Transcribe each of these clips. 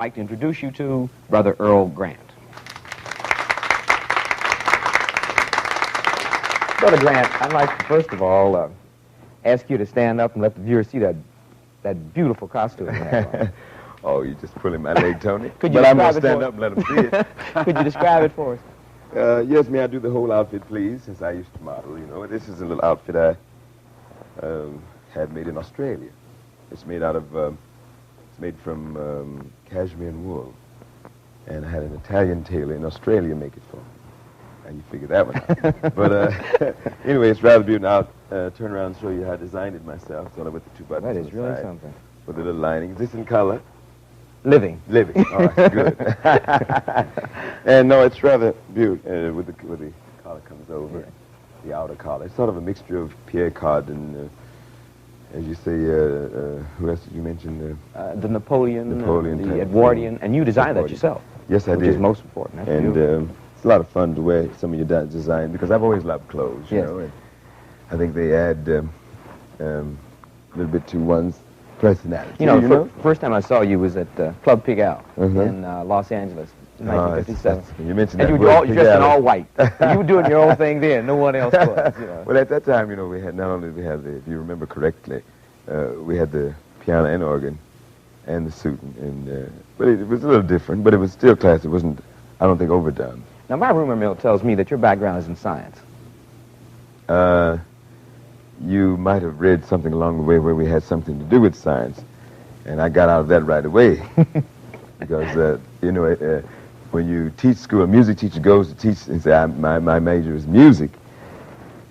like to introduce you to Brother Earl Grant. Brother Grant, I'd like to, first of all, ask you to stand up and let the viewers see that beautiful costume you have on. Oh, you just pulling my leg, Tony. Could you but I'm going to describe stand it up and let them see it. Could you describe it for us? Yes, may I do the whole outfit, please, since I used to model, you know. This is a little outfit I had made in Australia. It's made out of, it's made from cashmere and wool. And I had an Italian tailor in Australia make it for me. And you figure that one out. But anyway, it's rather beautiful. Now, turn around and show you how I designed it myself. It's only with the two buttons. That on is the really side, something. with the little lining. Is this in color? Living. Living. All right, good. And no, it's rather beautiful. With the collar comes over, Yeah. the outer collar. It's sort of a mixture of Pierre Card and, as you say, who else did you mention? The Napoleon, Napoleon the type Edwardian, and you designed that Edwardian. yourself. Yes, I which did. is most important. That's And beautiful. it's a lot of fun to wear some of your design because I've always loved clothes, you Yes. know. And I think they add a little bit to one's personality. You know, first time I saw you was at Club Pig Al Uh-huh. in Los Angeles, 1957. You mentioned And that you were word, all Pig dressed in Alley. all white. You were doing your own thing then. No one else was, you know. Well, at that time, you know, we had not only we had the, if you remember correctly, we had the piano and organ and the suit, and but it was a little different, but it was still classy. It wasn't, I don't think, overdone. Now, my rumor mill tells me that your background is in science. You might have read something along the way where we had something to do with science, and I got out of that right away. Because, you know, when you teach school, a music teacher goes to teach and say, my major is music,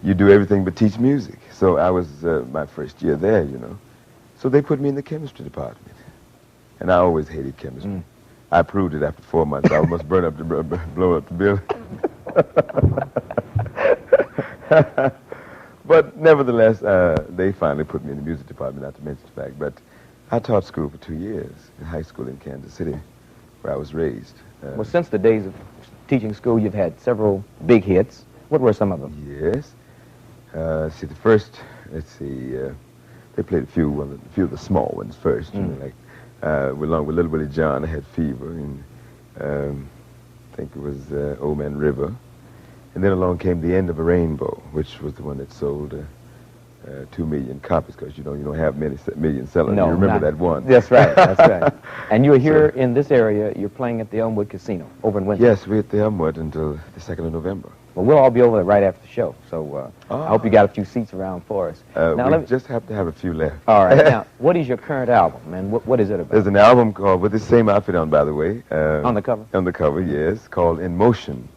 you do everything but teach music. So I was my first year there, you know. So they put me in the chemistry department. And I always hated chemistry. Mm. I proved it after 4 months. I almost blow up the building. But nevertheless, they finally put me in the music department, not to mention the fact. But I taught school for 2 years in high school in Kansas City, where I was raised. Well, since the days of teaching school, you've had several big hits. What were some of them? Yes. See, the first, let's see, they played a few of the small ones first. You know, like, along with Little Willie John, I had Fever, and I think it was Old Man River. And then along came The End of a Rainbow, which was the one that sold 2 million copies, because you don't have many million sellers. No, you remember not- that one. That's right, that's right. And you're here in this area, you're playing at the Elmwood Casino over in Winter. Yes, we're at the Elmwood until the 2nd of November. Well, we'll all be over there right after the show, so I hope you got a few seats around for us. Now, We just have to have a few left. all right, now, what is your current album, and what is it about? There's an album called, with the same outfit on, by the way. On the cover? On the cover, yes, called In Motion.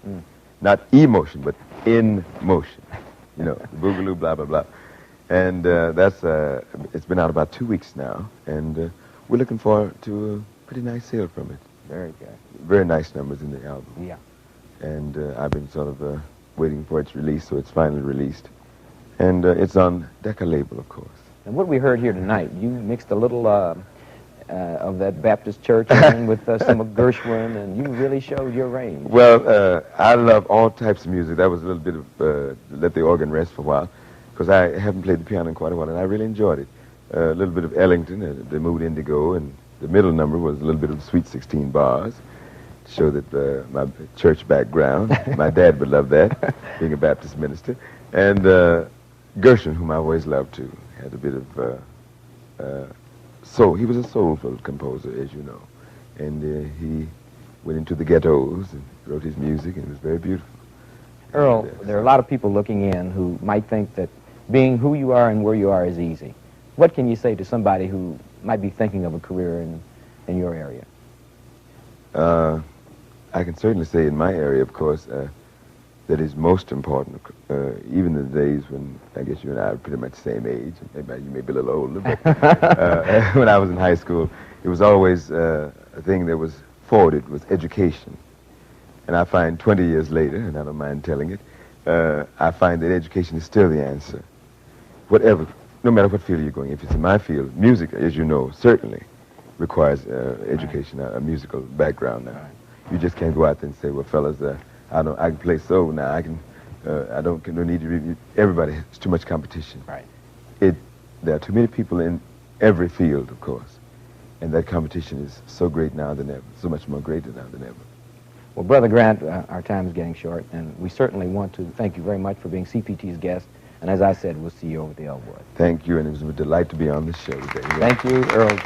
Not emotion, but in motion. You know, boogaloo, blah, blah, blah. And that's, it's been out about 2 weeks now, and we're looking forward to a pretty nice sale from it. Very good. Very nice numbers in the album. Yeah. And I've been sort of waiting for its release, so it's finally released. And it's on Decca label, of course. And what we heard here tonight, you mixed a little of that Baptist church in with some of Gershwin, and you really showed your range. Well, I love all types of music. That was a little bit of let the organ rest for a while, because I haven't played the piano in quite a while, and I really enjoyed it. A little bit of Ellington, the Mood Indigo, and the middle number was a little bit of Sweet 16 Bars, to show that my church background, my dad would love that, being a Baptist minister. And Gershwin, whom I always loved too, had a bit of soul. He was a soulful composer, as you know. And he went into the ghettos and wrote his music, and it was very beautiful. Earl, And, there are a lot of people looking in who might think that being who you are and where you are is easy. What can you say to somebody who might be thinking of a career in your area? I can certainly say in my area, of course, that is most important, even in the days when I guess you and I are pretty much the same age. Maybe you may be a little older, but when I was in high school, it was always a thing that was forwarded was education. And I find 20 years later, and I don't mind telling it, I find that education is still the answer. Whatever, no matter what field you're going, if it's in my field, music, as you know, certainly requires education, a musical background now. You just can't go out there and say, well, fellas, I can play so now. I don't need to read. Everybody has too much competition. Right. There are too many people in every field, of course, And that competition is so great now than ever, so much more greater now than ever. Well, Brother Grant, our time is getting short, and we certainly want to thank you very much for being CPT's guest. And as I said, we'll see you over at the Elwood. Thank you, and it was a delight to be on the show today. Thank you, Earl Grant.